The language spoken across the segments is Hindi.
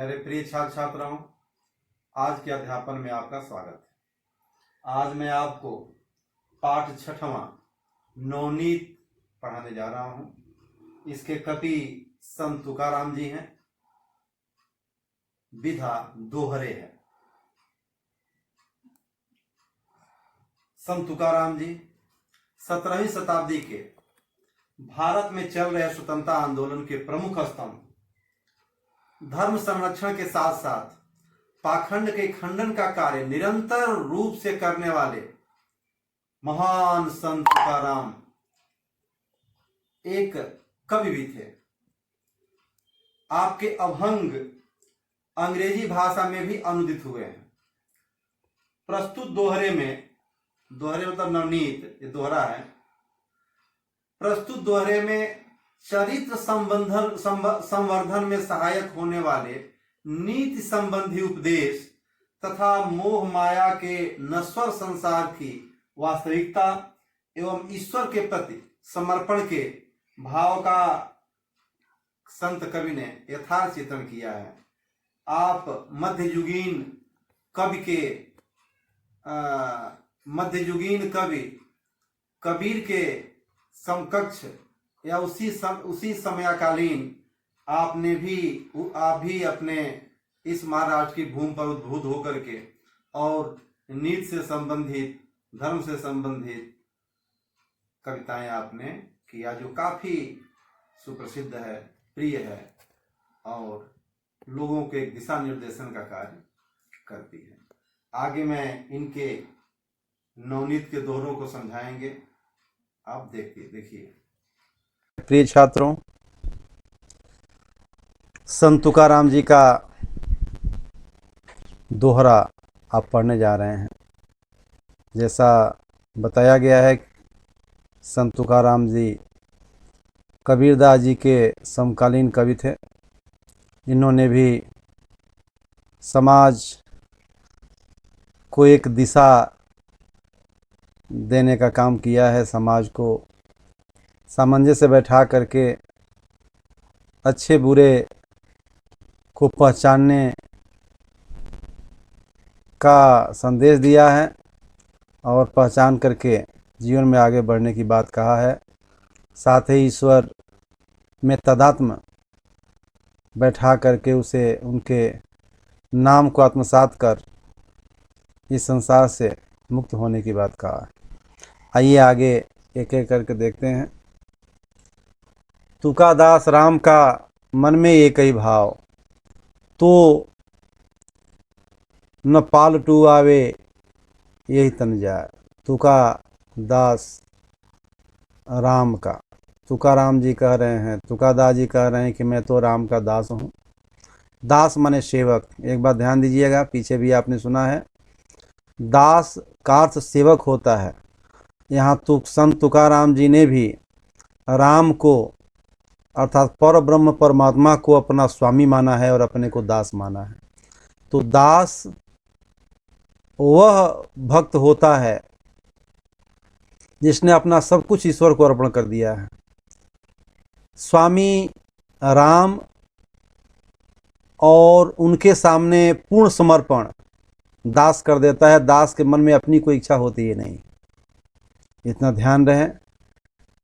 मेरे प्रिय छात्र छात्राओं, आज के अध्यापन में आपका स्वागत है। आज मैं आपको पाठ 6वां नवनीत पढ़ाने जा रहा हूं। इसके कवि संत तुकाराम जी हैं। विधा दोहरे है। संत तुकाराम जी 17वीं शताब्दी के भारत में चल रहे स्वतंत्रता आंदोलन के प्रमुख स्तंभ, धर्म संरक्षण के साथ साथ पाखंड के खंडन का कार्य निरंतर रूप से करने वाले महान संत तुकाराम एक कवि भी थे। आपके अभंग अंग्रेजी भाषा में भी अनुदित हुए हैं। प्रस्तुत दोहरे में, दोहरे मतलब नवनीत, ये दोहरा है। प्रस्तुत दोहरे में चरित्र संवर्धन में सहायक होने वाले नीति संबंधी उपदेश तथा मोह माया के नश्वर संसार की वास्तविकता एवं ईश्वर के प्रति समर्पण के भाव का संत कवि ने यथार्थ चित्रण किया है। आप मध्ययुगीन कवि कबीर के समकक्ष या उसी समयाकालीन आप भी अपने इस महाराष्ट्र की भूमि पर उद्भूत होकर के और नीति से संबंधित, धर्म से संबंधित कविताएं आपने किया, जो काफी सुप्रसिद्ध है, प्रिय है और लोगों के दिशा निर्देशन का कार्य करती है। आगे मैं इनके नवनीत के दोहरों को समझाएंगे, आप देखिए। प्रिय छात्रों, संत तुकाराम जी का दोहरा आप पढ़ने जा रहे हैं। जैसा बताया गया है, संत तुकाराम जी कबीरदास जी के समकालीन कवि थे। इन्होंने भी समाज को एक दिशा देने का काम किया है। समाज को सामंजस्य से बैठा करके अच्छे बुरे को पहचानने का संदेश दिया है और पहचान करके जीवन में आगे बढ़ने की बात कहा है। साथ ही ईश्वर में तदात्म बैठा करके उसे उनके नाम को आत्मसात कर इस संसार से मुक्त होने की बात कहा है। आइए आगे एक एक करके देखते हैं। तुकादास राम का मन में एक ही भाव, तो न पालटू आवे यही तन जाए। तुकादास राम का, तुकाराम जी कह रहे हैं, तुकादास जी कह रहे हैं कि मैं तो राम का दास हूँ। दास माने सेवक। एक बात ध्यान दीजिएगा, पीछे भी आपने सुना है, दास का अर्थ सेवक होता है। यहाँ संत तुकाराम जी ने भी राम को अर्थात पर ब्रह्म परमात्मा को अपना स्वामी माना है और अपने को दास माना है। तो दास वह भक्त होता है जिसने अपना सब कुछ ईश्वर को अर्पण कर दिया है। स्वामी राम और उनके सामने पूर्ण समर्पण दास कर देता है। दास के मन में अपनी कोई इच्छा होती ही नहीं, इतना ध्यान रहे।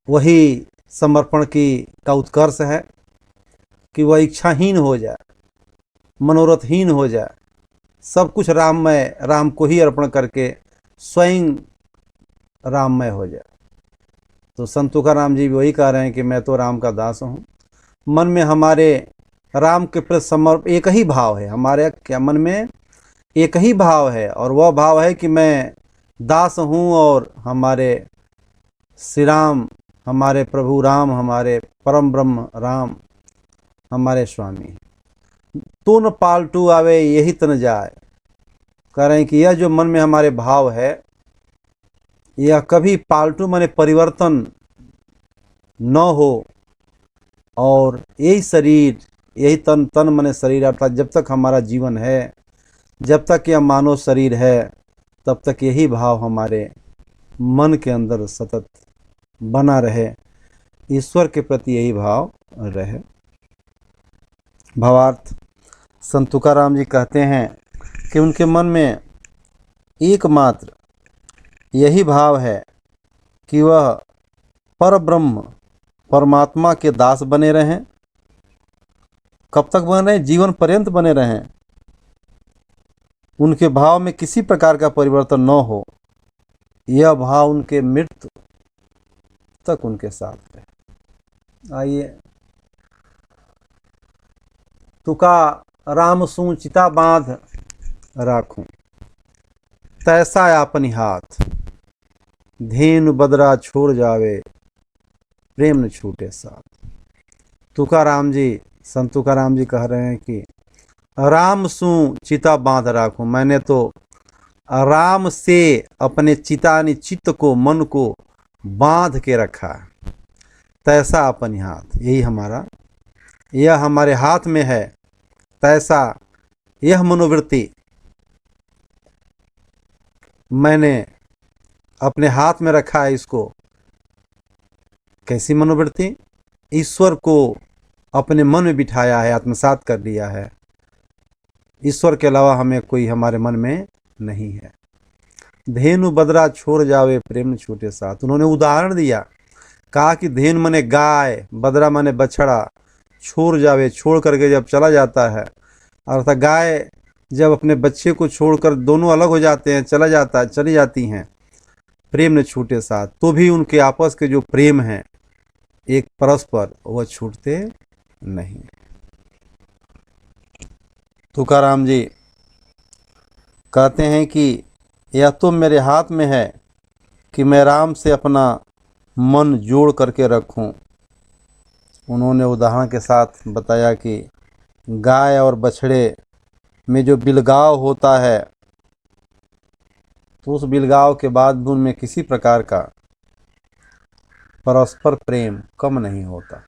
वही समर्पण का उत्कर्ष है कि वह इच्छाहीन हो जाए, मनोरथहीन हो जाए, सब कुछ राममय, राम को ही अर्पण करके स्वयं राममय हो जाए। तो संत तुकाराम जी वही कह रहे हैं कि मैं तो राम का दास हूँ। मन में हमारे राम के प्रति एक ही भाव है। हमारे क्या मन में एक ही भाव है, और वह भाव है कि मैं दास हूँ और हमारे श्री राम, हमारे प्रभु राम, हमारे परम ब्रह्म राम हमारे स्वामी। तो न पालटू आवे यही तन जाए। कह रहे हैं कि यह जो मन में हमारे भाव है, यह कभी पालटू माने परिवर्तन न हो, और यही शरीर, यही तन माने शरीर, अर्थात जब तक हमारा जीवन है, जब तक यह मानव शरीर है, तब तक यही भाव हमारे मन के अंदर सतत बना रहे, ईश्वर के प्रति यही भाव रहे। भावार्थ, संत तुकाराम जी कहते हैं कि उनके मन में एकमात्र यही भाव है कि वह परब्रह्म परमात्मा के दास बने रहें। कब तक बने रहें? जीवन पर्यंत बने रहें। उनके भाव में किसी प्रकार का परिवर्तन न हो, यह भाव उनके मृत्यु तक उनके साथ है। आइए, तुका राम सु चिता बांध राखूं, तैसा आपनी हाथ, धेनु बदरा छोड़ जावे, प्रेम न छूटे साथ। तुकाराम जी, संत तुकाराम जी कह रहे हैं कि राम सु चिता बांध राखूं, मैंने तो राम से अपने चितानी चित्त को, मन को बांध के रखा। तैसा अपनी हाथ, यही हमारा, यह हमारे हाथ में है। तैसा, यह मनोवृत्ति मैंने अपने हाथ में रखा है। इसको कैसी मनोवृत्ति? ईश्वर को अपने मन में बिठाया है, आत्मसात कर लिया है। ईश्वर के अलावा हमें कोई हमारे मन में नहीं है। धेनु बदरा छोड़ जावे, प्रेम न छूटे साथ। उन्होंने उदाहरण दिया, कहा कि धेनु माने गाय, बदरा माने बछड़ा, छोड़ जावे, छोड़ करके जब चला जाता है, अर्थात गाय जब अपने बच्चे को छोड़कर दोनों अलग हो जाते हैं, चली जाती हैं, प्रेम न छूटे साथ, तो भी उनके आपस के जो प्रेम हैं एक परस्पर, वह छूटते नहीं। तुकाराम जी कहते हैं कि यह तो मेरे हाथ में है कि मैं राम से अपना मन जोड़ करके रखूं। उन्होंने उदाहरण के साथ बताया कि गाय और बछड़े में जो बिलगाव होता है, तो उस बिलगाव के बाद भी उनमें किसी प्रकार का परस्पर प्रेम कम नहीं होता।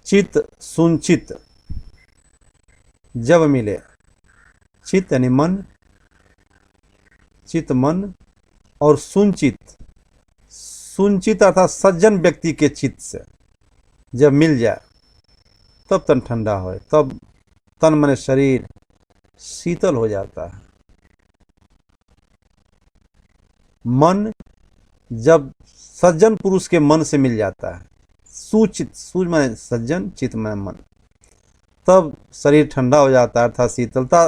चित सुनचित जब मिले, चित यानी मन, चित मन, और सुनचित, सुनचित अर्थात सज्जन व्यक्ति के चित्त से जब मिल जाए, तब तन ठंडा हो, तब तन मन शरीर शीतल हो जाता है। मन जब सज्जन पुरुष के मन से मिल जाता है, सुचित, सूच माने सज्जन, चित माने मन, तब शरीर ठंडा हो जाता है, अर्थात शीतलता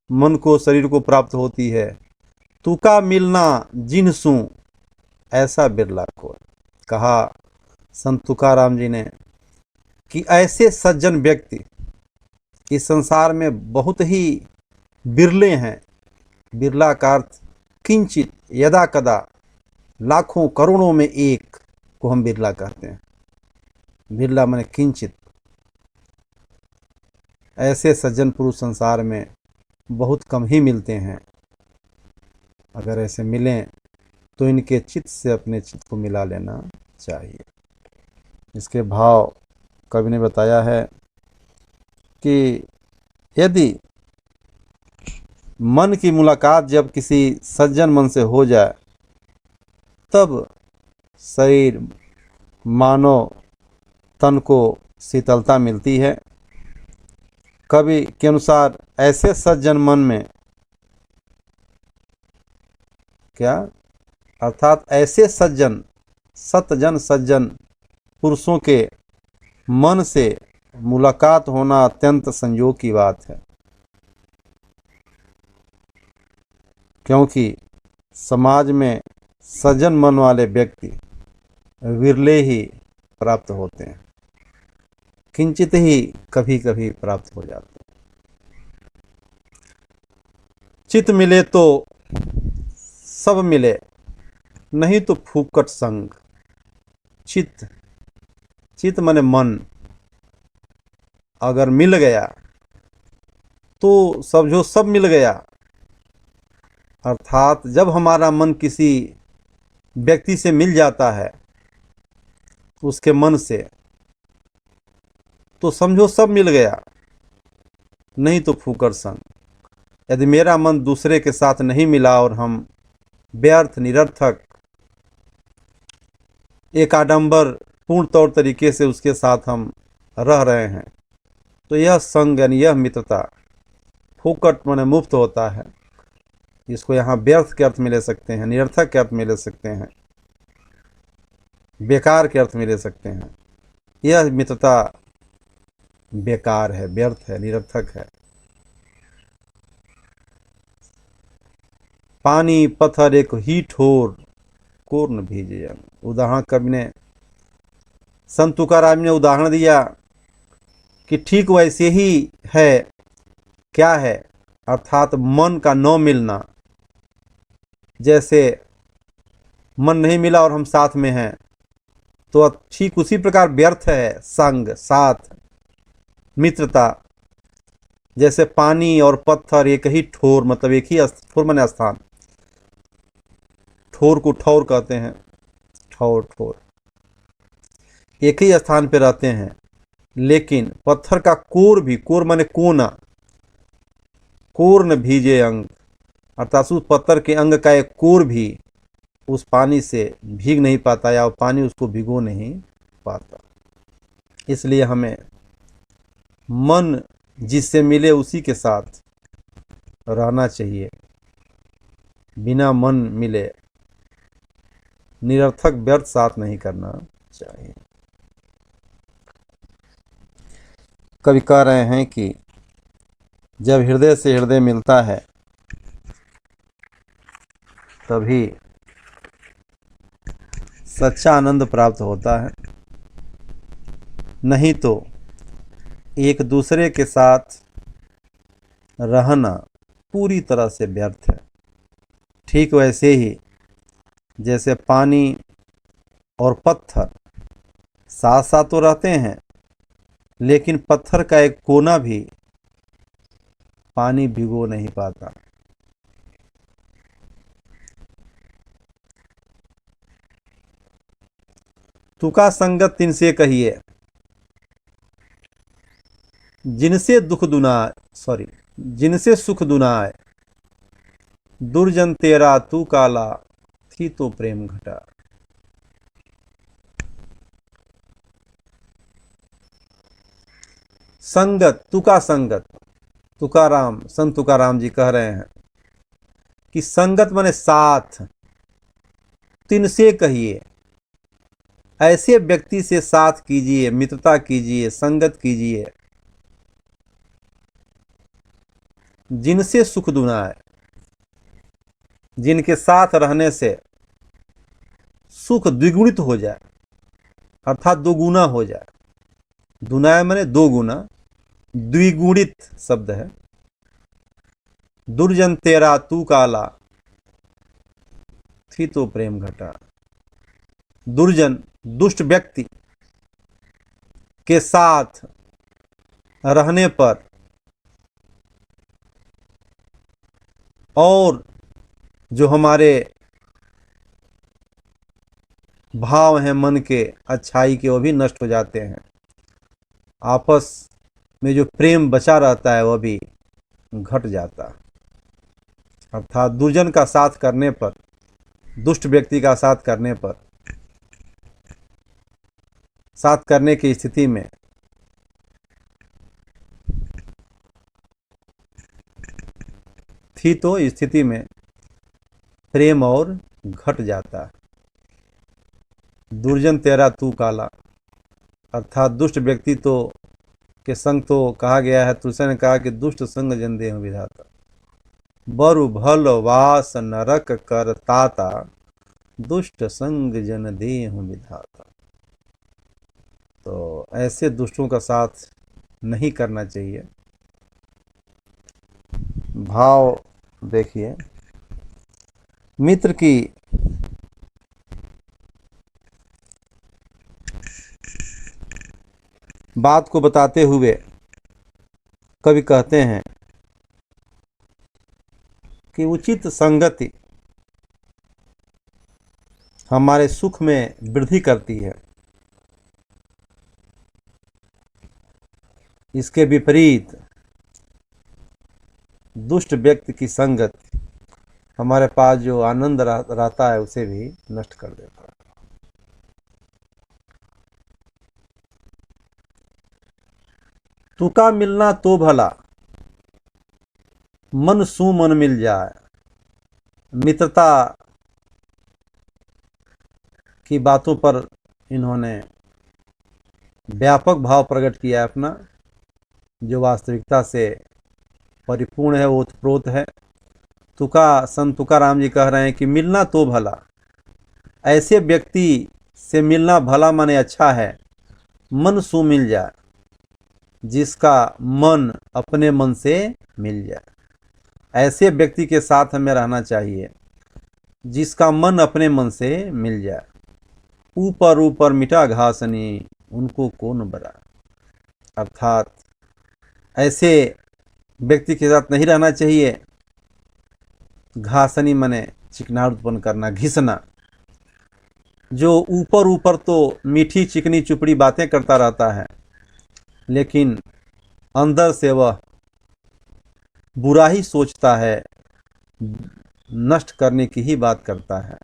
मन को, शरीर को प्राप्त होती है। तुका मिलना जिनसु ऐसा बिरला को, कहा संत तुकाराम जी ने कि ऐसे सज्जन व्यक्ति इस संसार में बहुत ही बिरले हैं। बिरला का अर्थ किंचित, यदा कदा, लाखों करोड़ों में एक को हम बिरला कहते हैं। बिरला माने किंचित। ऐसे सज्जन पुरुष संसार में बहुत कम ही मिलते हैं। अगर ऐसे मिलें तो इनके चित्त से अपने चित्त को मिला लेना चाहिए। इसके भाव कवि ने बताया है कि यदि मन की मुलाकात जब किसी सज्जन मन से हो जाए, तब शरीर, मानव तन को शीतलता मिलती है। कवि के अनुसार ऐसे सज्जन मन में क्या, अर्थात ऐसे सज्जन, सतजन सज्जन पुरुषों के मन से मुलाकात होना अत्यंत संयोग की बात है, क्योंकि समाज में सज्जन मन वाले व्यक्ति विरले ही प्राप्त होते हैं, किंचित ही कभी कभी प्राप्त हो जाते हैं। चित मिले तो सब मिले, नहीं तो फूकट संग। चित, चित माने मन, अगर मिल गया तो समझो सब मिल गया। अर्थात जब हमारा मन किसी व्यक्ति से मिल जाता है, उसके मन से, तो समझो सब मिल गया, नहीं तो फूकट संग। यदि मेरा मन दूसरे के साथ नहीं मिला और हम व्यर्थ, निरर्थक एक आडंबर पूर्ण तौर तरीके से उसके साथ हम रह रहे हैं, तो यह संग यानी यह मित्रता फुकट माने मुफ्त होता है। इसको यहाँ व्यर्थ के अर्थ में ले सकते हैं, निरर्थक के अर्थ में ले सकते हैं, बेकार के अर्थ में ले सकते हैं। यह मित्रता बेकार है, व्यर्थ है, निरर्थक है। पानी पत्थर एक ही ठोर कोर न भीजे। उदाहरण कवि ने, संत तुकाराम ने उदाहरण दिया कि ठीक वैसे ही है। क्या है? अर्थात मन का न मिलना। जैसे मन नहीं मिला और हम साथ में हैं, तो ठीक उसी प्रकार व्यर्थ है संग, साथ, मित्रता। जैसे पानी और पत्थर एक ही ठोर, मतलब एक ही ठोर माने स्थान, ठोर को ठौर कहते हैं, ठौर ठोर, एक ही स्थान पे रहते हैं। लेकिन पत्थर का कोर भी, कोर माने कोना, कोर न भीजे अंग, अर्थात उस पत्थर के अंग का एक कोर भी उस पानी से भीग नहीं पाता या पानी उसको भिगो नहीं पाता। इसलिए हमें मन जिससे मिले उसी के साथ रहना चाहिए, बिना मन मिले निरर्थक व्यर्थ साथ नहीं करना चाहिए। कवि कह रहे हैं कि जब हृदय से हृदय मिलता है तभी सच्चा आनंद प्राप्त होता है, नहीं तो एक दूसरे के साथ रहना पूरी तरह से व्यर्थ है। ठीक वैसे ही जैसे पानी और पत्थर साथ साथ तो रहते हैं, लेकिन पत्थर का एक कोना भी पानी भिगो नहीं पाता। तुका संगत तिनसे कहिए, जिनसे दुख दुनाए, जिनसे सुख दुनाए, दुर्जन तेरा तू काला, थी तो प्रेम घटा। संगत, तुका संगत, तुकाराम, संत तुकाराम जी कह रहे हैं कि संगत माने साथ, तिनसे कहिए, ऐसे व्यक्ति से साथ कीजिए, मित्रता कीजिए, संगत कीजिए जिनसे सुख दुनाए, जिनके साथ रहने से सुख द्विगुणित हो जाए, अर्थात दोगुना हो जाए। दुनाए माने दो गुना, द्विगुणित शब्द है। दुर्जन तेरा तू काला, थी तो प्रेम घटा। दुर्जन, दुष्ट व्यक्ति के साथ रहने पर और जो हमारे भाव हैं मन के अच्छाई के, वो भी नष्ट हो जाते हैं। आपस में जो प्रेम बचा रहता है वह भी घट जाता है। अर्थात दुर्जन का साथ करने पर, दुष्ट व्यक्ति का साथ करने पर, साथ करने की स्थिति में थी तो स्थिति में प्रेम और घट जाता है। दुर्जन तेरा तू काला, अर्थात दुष्ट व्यक्ति तो के संग तो कहा गया है, तुलसी ने कहा कि दुष्ट संग जन देह विधाता, बरु भल वास नरक कर ताता, दुष्ट संग जन देह विधाता। तो ऐसे दुष्टों का साथ नहीं करना चाहिए। भाव देखिए, मित्र की बात को बताते हुए कवि कहते हैं कि उचित संगति हमारे सुख में वृद्धि करती है, इसके विपरीत दुष्ट व्यक्ति की संगत हमारे पास जो आनंद रहता है उसे भी नष्ट कर देता है। तुका मिलना तो भला, मन सू मन मिल जाए। मित्रता की बातों पर इन्होंने व्यापक भाव प्रकट किया है अपना, जो वास्तविकता से परिपूर्ण है, वो ओतप्रोत है। संत तुकाराम जी कह रहे हैं कि मिलना तो भला, ऐसे व्यक्ति से मिलना भला माने अच्छा है, मन सू मिल जाए, जिसका मन अपने मन से मिल जाए। ऐसे व्यक्ति के साथ हमें रहना चाहिए जिसका मन अपने मन से मिल जाए। ऊपर ऊपर मिटा घासनी, उनको कौन बरा। अर्थात ऐसे व्यक्ति के साथ नहीं रहना चाहिए। घासनी माने चिकनाहट उत्पन्न करना, घिसना, जो ऊपर ऊपर तो मीठी चिकनी चुपड़ी बातें करता रहता है, लेकिन अंदर से वह बुरा ही सोचता है, नष्ट करने की ही बात करता है।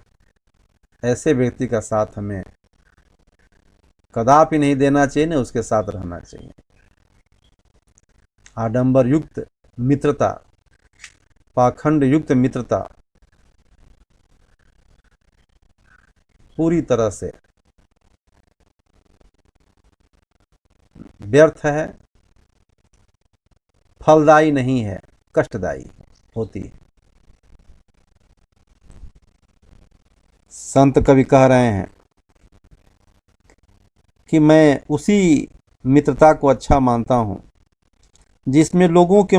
ऐसे व्यक्ति का साथ हमें कदापि नहीं देना चाहिए, न उसके साथ रहना चाहिए। आडंबर युक्त मित्रता, पाखंड युक्त मित्रता पूरी तरह से व्यर्थ है, फलदायी नहीं है, कष्टदायी होती है। संत कवि कह रहे हैं कि मैं उसी मित्रता को अच्छा मानता हूं जिसमें लोगों के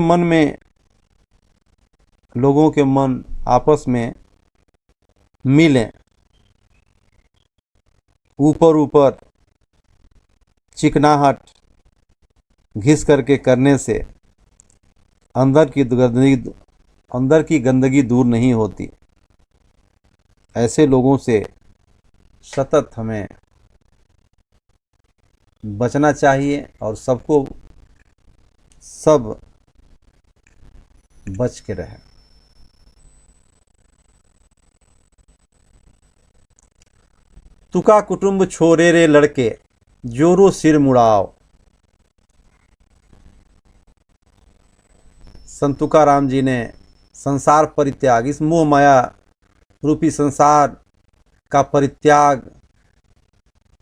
मन आपस में मिलें। ऊपर ऊपर चिकनाहट घिस करके करने से अंदर की गंदगी दूर नहीं होती। ऐसे लोगों से सतत हमें बचना चाहिए और सब बच के रहे। तुका कुटुंब छोरे रे लड़के, जोरो सिर मुड़ाओ। संत तुकाराम जी ने संसार परित्याग, इस मोह माया रूपी संसार का परित्याग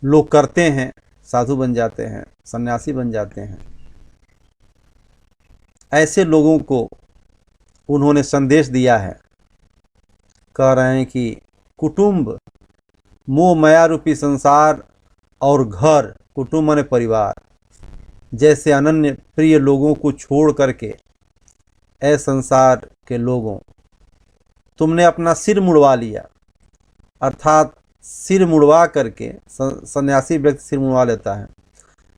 लोग करते हैं, साधु बन जाते हैं, सन्यासी बन जाते हैं। ऐसे लोगों को उन्होंने संदेश दिया है, कह रहे हैं कि कुटुंब, मोह माया रूपी संसार और घर, कुटुंब माने परिवार, जैसे अनन्य प्रिय लोगों को छोड़ करके ऐ संसार के लोगों, तुमने अपना सिर मुड़वा लिया। अर्थात सिर मुड़वा करके, सन्यासी व्यक्ति सिर मुड़वा लेता है,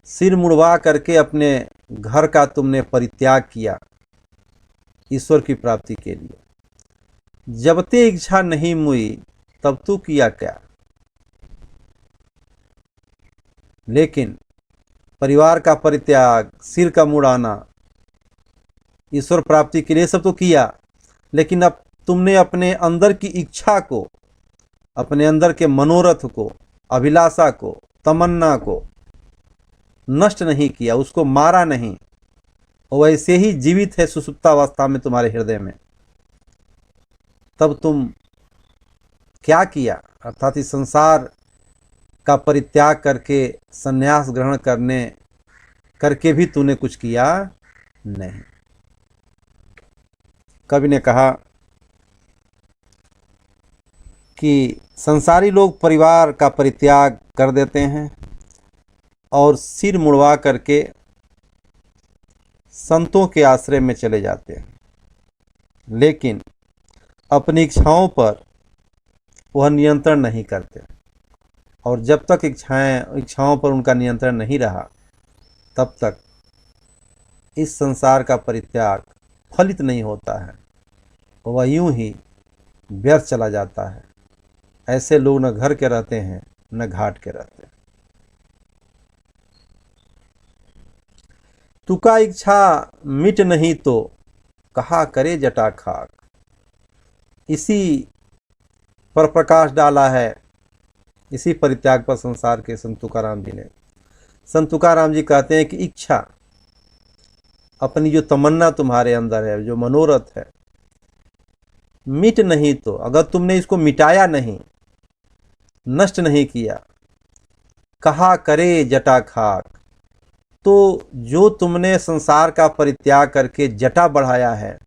सिर मुड़वा करके अपने घर का तुमने परित्याग किया ईश्वर की प्राप्ति के लिए। जब ते इच्छा नहीं मुई, तब तू किया क्या। लेकिन परिवार का परित्याग, सिर का मुड़ाना, ईश्वर प्राप्ति के लिए सब तो किया, लेकिन अब तुमने अपने अंदर की इच्छा को, अपने अंदर के मनोरथ को, अभिलाषा को, तमन्ना को नष्ट नहीं किया, उसको मारा नहीं, वैसे ही जीवित है सुसुप्तावस्था में तुम्हारे हृदय में। तब तुम क्या किया। अर्थात इस संसार का परित्याग करके संन्यास ग्रहण करके भी तूने कुछ किया नहीं। कवि ने कहा कि संसारी लोग परिवार का परित्याग कर देते हैं और सिर मुड़वा करके संतों के आश्रय में चले जाते हैं, लेकिन अपनी इच्छाओं पर वह नियंत्रण नहीं करते। और जब तक इच्छाओं पर उनका नियंत्रण नहीं रहा, तब तक इस संसार का परित्याग फलित नहीं होता है, वह यूं ही व्यर्थ चला जाता है। ऐसे लोग न घर के रहते हैं न घाट के रहते हैं। तुका इच्छा मिट नहीं तो कहा करे जटा खाक। इसी पर प्रकाश डाला है, इसी परित्याग पर संसार के संत तुकाराम जी ने। संत तुकाराम जी कहते हैं कि इच्छा अपनी जो तमन्ना तुम्हारे अंदर है, जो मनोरथ है, मिट नहीं तो, अगर तुमने इसको मिटाया नहीं, नष्ट नहीं किया, कहा करे जटा खाक, तो जो तुमने संसार का परित्याग करके जटा बढ़ाया है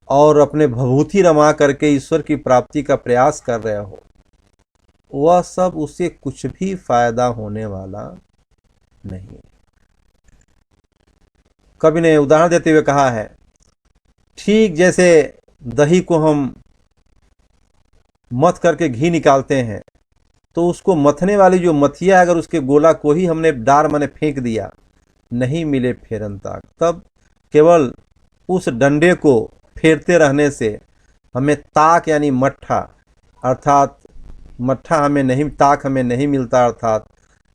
और अपने भभूति रमा करके ईश्वर की प्राप्ति का प्रयास कर रहे हो, वह सब उससे कुछ भी फायदा होने वाला नहीं। कवि ने उदाहरण देते हुए कहा है, ठीक जैसे दही को हम मथ करके घी निकालते हैं, तो उसको मथने वाली जो मथिया, अगर उसके गोला को ही हमने डार माने फेंक दिया, नहीं मिले फेरन ताक, तब केवल उस डंडे को फेरते रहने से हमें ताक यानी मट्ठा, अर्थात मट्ठा हमें नहीं, ताक हमें नहीं मिलता, अर्थात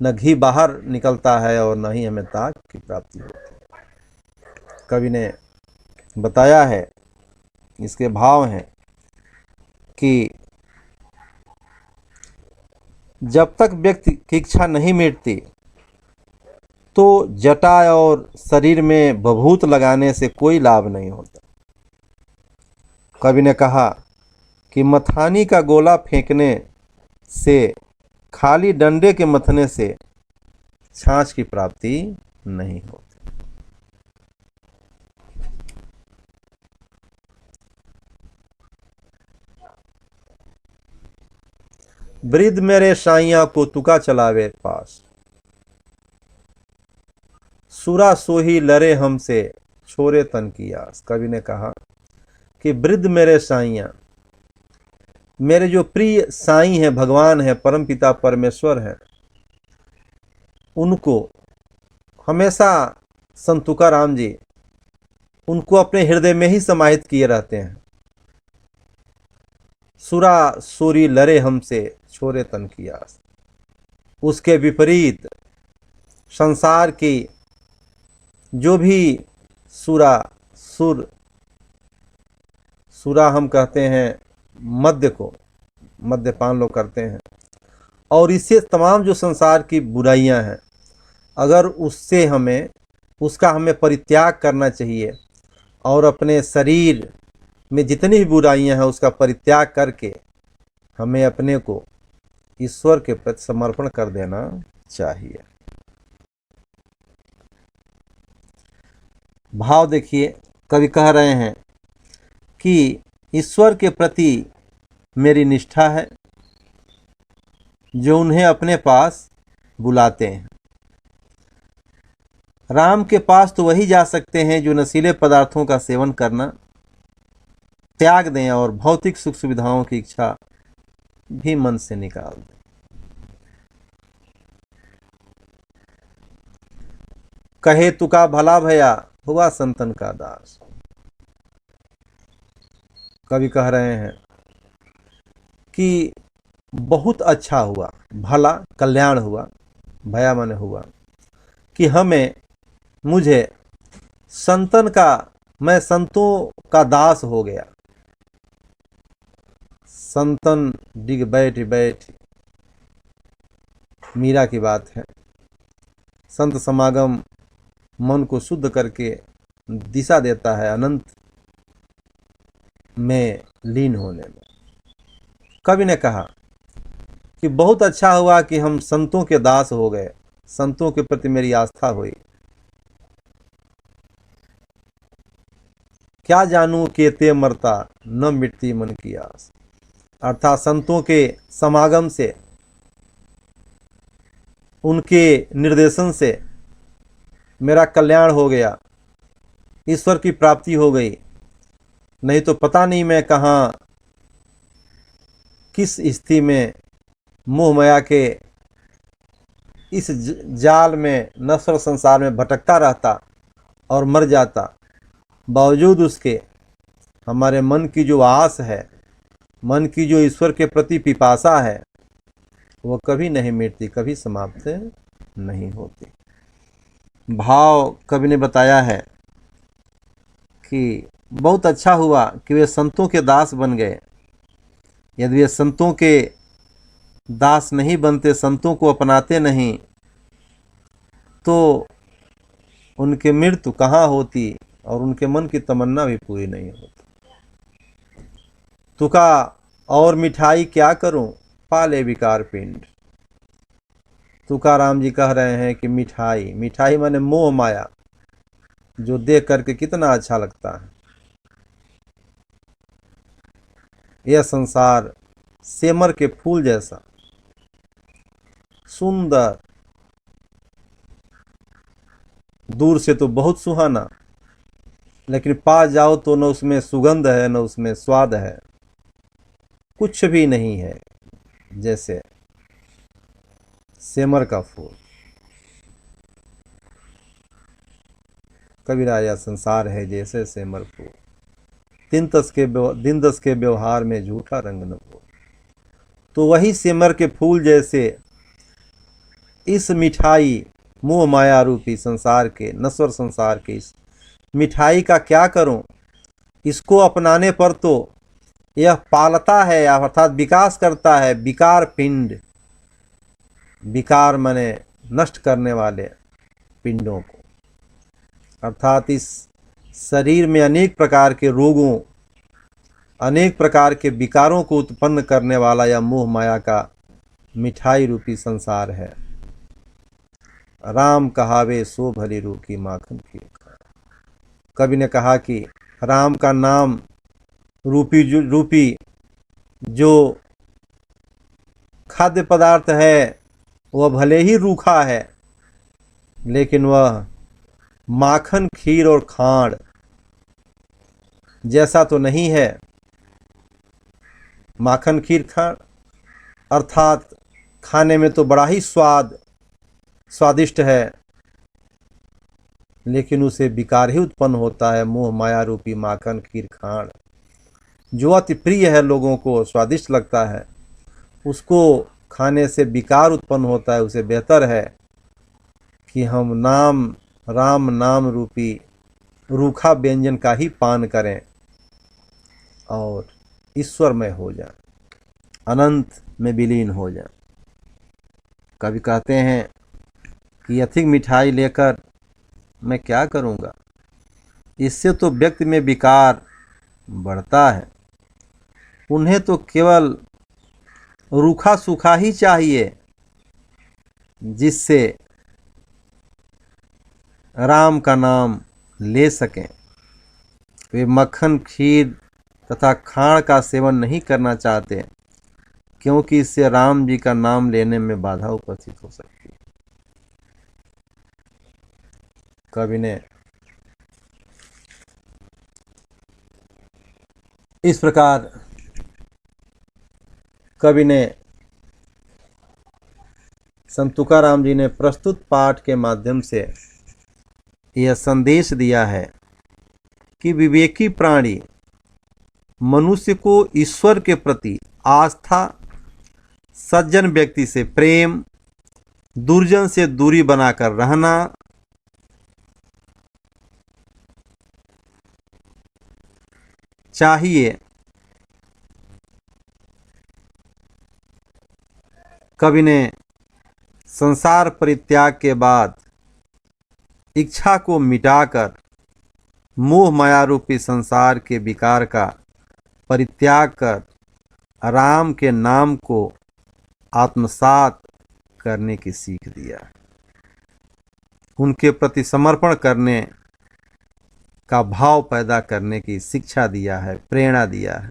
न घी बाहर निकलता है और न ही हमें ताक की प्राप्ति होती है। कवि ने बताया है, इसके भाव हैं कि जब तक व्यक्ति की इच्छा नहीं मिटती, तो जटा और शरीर में बभूत लगाने से कोई लाभ नहीं होता। कवि ने कहा कि मथानी का गोला फेंकने से, खाली डंडे के मथने से छाछ की प्राप्ति नहीं होती। वृद्ध मेरे साइया को तुका चलावे पास, सुरा सोही लरे हमसे छोरे तन की आस। कवि ने कहा कि वृद्ध मेरे साइया, मेरे जो प्रिय साईं हैं, भगवान हैं, परम पिता परमेश्वर हैं, उनको हमेशा संत तुकाराम जी उनको अपने हृदय में ही समाहित किए रहते हैं। सुरा सोरी लरे हमसे छोरे तन की आस। उसके विपरीत संसार की जो भी सुरा हम कहते हैं मद्य को, मद्यपान लोग करते हैं, और इससे तमाम जो संसार की बुराइयां हैं, अगर उससे हमें परित्याग करना चाहिए और अपने शरीर में जितनी भी बुराइयां हैं उसका परित्याग करके हमें अपने को ईश्वर के प्रति समर्पण कर देना चाहिए। भाव देखिए, कवि कह रहे हैं कि ईश्वर के प्रति मेरी निष्ठा है, जो उन्हें अपने पास बुलाते हैं। राम के पास तो वही जा सकते हैं जो नशीले पदार्थों का सेवन करना त्याग दें और भौतिक सुख सुविधाओं की इच्छा भी मन से निकाल दें। कहे तुका भला भया हुआ संतन का दास। कवि कह रहे हैं कि बहुत अच्छा हुआ, भला कल्याण हुआ, भया माने हुआ, कि मुझे मैं संतों का दास हो गया। संतन डिग बैठ बैठ, मीरा की बात है। संत समागम मन को शुद्ध करके दिशा देता है अनंत में लीन होने में। कवि ने कहा कि बहुत अच्छा हुआ कि हम संतों के दास हो गए, संतों के प्रति मेरी आस्था हुई। क्या जानूं कि ते मरता न मिटती मन की आस। अर्थात संतों के समागम से, उनके निर्देशन से मेरा कल्याण हो गया, ईश्वर की प्राप्ति हो गई। नहीं तो पता नहीं मैं कहाँ किस स्थिति में मोह माया के इस जाल में, नश्वर संसार में भटकता रहता और मर जाता। बावजूद उसके हमारे मन की जो आस है, मन की जो ईश्वर के प्रति पिपासा है, वो कभी नहीं मिटती, कभी समाप्त नहीं होती। भाव कवि ने बताया है कि बहुत अच्छा हुआ कि वे संतों के दास बन गए। यदि वे संतों के दास नहीं बनते, संतों को अपनाते नहीं, तो उनकी मृत्यु कहाँ होती और उनके मन की तमन्ना भी पूरी नहीं होती। तुका और मिठाई क्या करूं, पाले विकार पिंड। तुकाराम जी कह रहे हैं कि मिठाई, मिठाई माने मोह माया, जो देख करके कितना अच्छा लगता है। यह संसार सेमर के फूल जैसा सुंदर, दूर से तो बहुत सुहाना, लेकिन पास जाओ तो न उसमें सुगंध है न उसमें स्वाद है, कुछ भी नहीं है। जैसे सेमर का फूल। कबीरा यह संसार है जैसे सेमर फूल, दिन दस के व्यवहार में झूठा रंग न हो। तो वही सेमर के फूल जैसे इस मिठाई, मोह माया रूपी संसार के, नश्वर संसार के इस मिठाई का क्या करूं। इसको अपनाने पर तो यह पालता है, अर्थात विकास करता है, विकार पिंड। विकार माने नष्ट करने वाले पिंडों को, अर्थात इस शरीर में अनेक प्रकार के रोगों, अनेक प्रकार के विकारों को उत्पन्न करने वाला यह मोह माया का मिठाई रूपी संसार है। राम कहावे सो भली रूखी माखन की। कवि ने कहा कि राम का नाम रूपी जो खाद्य पदार्थ है वह भले ही रूखा है, लेकिन वह माखन, खीर और खांड जैसा तो नहीं है। माखन, खीर, खांड अर्थात खाने में तो बड़ा ही स्वादिष्ट है, लेकिन उसे विकार ही उत्पन्न होता है। मोह माया रूपी माखन, खीर, खांड जो अति प्रिय है, लोगों को स्वादिष्ट लगता है, उसको खाने से विकार उत्पन्न होता है। उसे बेहतर है कि हम राम नाम रूपी रूखा व्यंजन का ही पान करें और ईश्वरमय हो जाए, अनंत में विलीन हो जाए। कवि कहते हैं कि अधिक मिठाई लेकर मैं क्या करूँगा, इससे तो व्यक्ति में विकार बढ़ता है। उन्हें तो केवल रूखा सूखा ही चाहिए, जिससे राम का नाम ले सकें। वे मक्खन, खीर तथा खांड का सेवन नहीं करना चाहते, क्योंकि इससे राम जी का नाम लेने में बाधा उपस्थित हो सकती है। कवि ने इस प्रकार संत तुकाराम जी ने प्रस्तुत पाठ के माध्यम से यह संदेश दिया है कि विवेकी प्राणी मनुष्य को ईश्वर के प्रति आस्था, सज्जन व्यक्ति से प्रेम, दुर्जन से दूरी बनाकर रहना, चाहिए। कवि ने संसार परित्याग के बाद इच्छा को मिटाकर मोह माया रूपी संसार के विकार का परित्याग कर राम के नाम को आत्मसात करने की सीख दिया, उनके प्रति समर्पण करने का भाव पैदा करने की शिक्षा दिया है, प्रेरणा दिया है।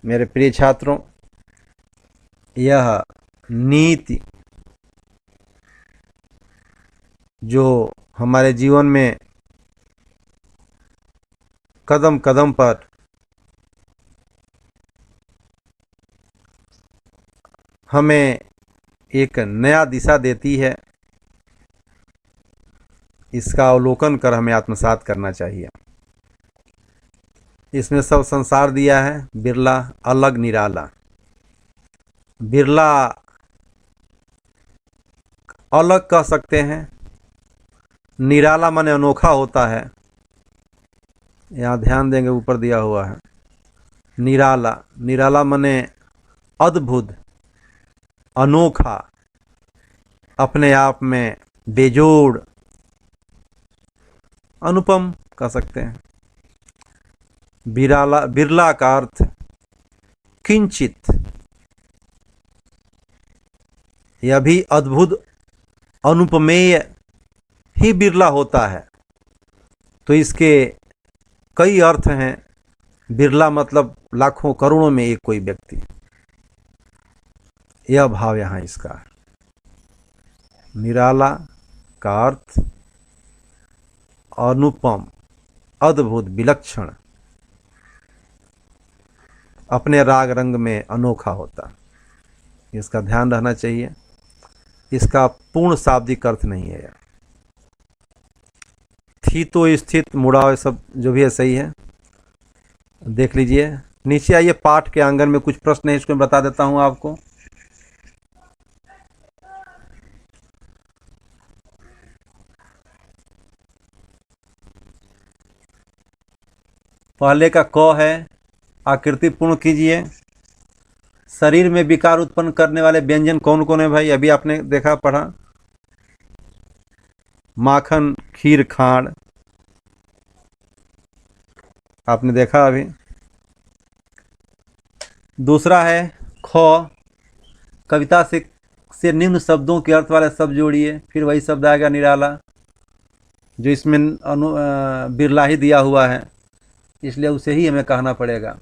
मेरे प्रिय छात्रों, यह नीति जो हमारे जीवन में कदम कदम पर हमें एक नया दिशा देती है, इसका अवलोकन कर हमें आत्मसात करना चाहिए। इसमें सब संसार दिया है, बिरला, अलग, निराला। बिरला अलग कह सकते हैं, निराला माने अनोखा होता है। यहाँ ध्यान देंगे, ऊपर दिया हुआ है निराला। निराला माने अद्भुत, अनोखा, अपने आप में बेजोड़, अनुपम कह सकते हैं। बिरला, बिरला का अर्थ किंचित, यह भी अद्भुत अनुपमेय ही बिरला होता है। तो इसके कई अर्थ हैं। बिरला मतलब लाखों करोड़ों में एक कोई व्यक्ति, यह भाव यहाँ इसका है। निराला का अर्थ अनुपम, अद्भुत, विलक्षण, अपने राग रंग में अनोखा होता। इसका ध्यान रहना चाहिए। इसका पूर्ण शाब्दिक अर्थ नहीं है। थी तो स्थित, मुड़ा, सब जो भी है सही है, देख लीजिए। नीचे आइए, पाठ के आंगन में कुछ प्रश्न है, इसको मैं बता देता हूं आपको। पहले का क है, आकृति पूर्ण कीजिए। शरीर में विकार उत्पन्न करने वाले व्यंजन कौन कौन है भाई? अभी आपने देखा, पढ़ा। माखन, खीर, खांड, आपने देखा अभी। दूसरा है ख, कविता से निम्न शब्दों के अर्थ वाले शब्द जोड़िए। फिर वही शब्द आएगा निराला, जो इसमें बिरला ही दिया हुआ है, इसलिए उसे ही हमें कहना पड़ेगा,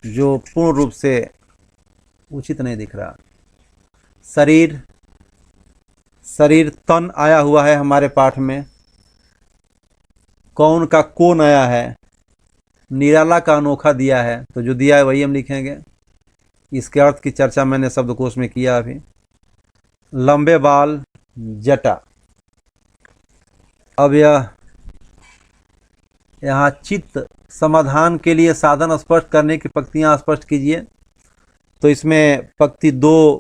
जो पूर्ण रूप से उचित नहीं दिख रहा। शरीर, शरीर तन आया हुआ है हमारे पाठ में। कौन का कौन आया है, निराला का अनोखा दिया है, तो जो दिया है वही हम लिखेंगे। इसके अर्थ की चर्चा मैंने शब्दकोश में किया अभी। लंबे बाल, जटा। अब यहाँ चित्त समाधान के लिए साधन स्पष्ट करने की पंक्तियाँ स्पष्ट कीजिए। तो इसमें पंक्ति 2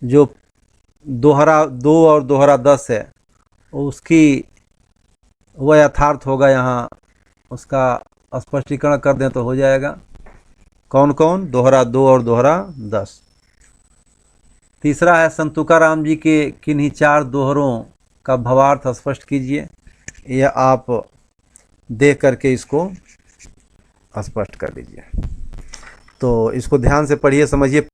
जो दोहरा 2 और दोहरा 10 है, उसकी वह यथार्थ होगा। यहाँ उसका स्पष्टीकरण कर दें तो हो जाएगा। कौन कौन? दोहरा 2 और दोहरा 10। तीसरा है, संत तुकाराम जी के किन्हीं 4 दोहरों का भावार्थ स्पष्ट कीजिए। यह आप देख करके इसको स्पष्ट कर लीजिए। तो इसको ध्यान से पढ़िए, समझिए।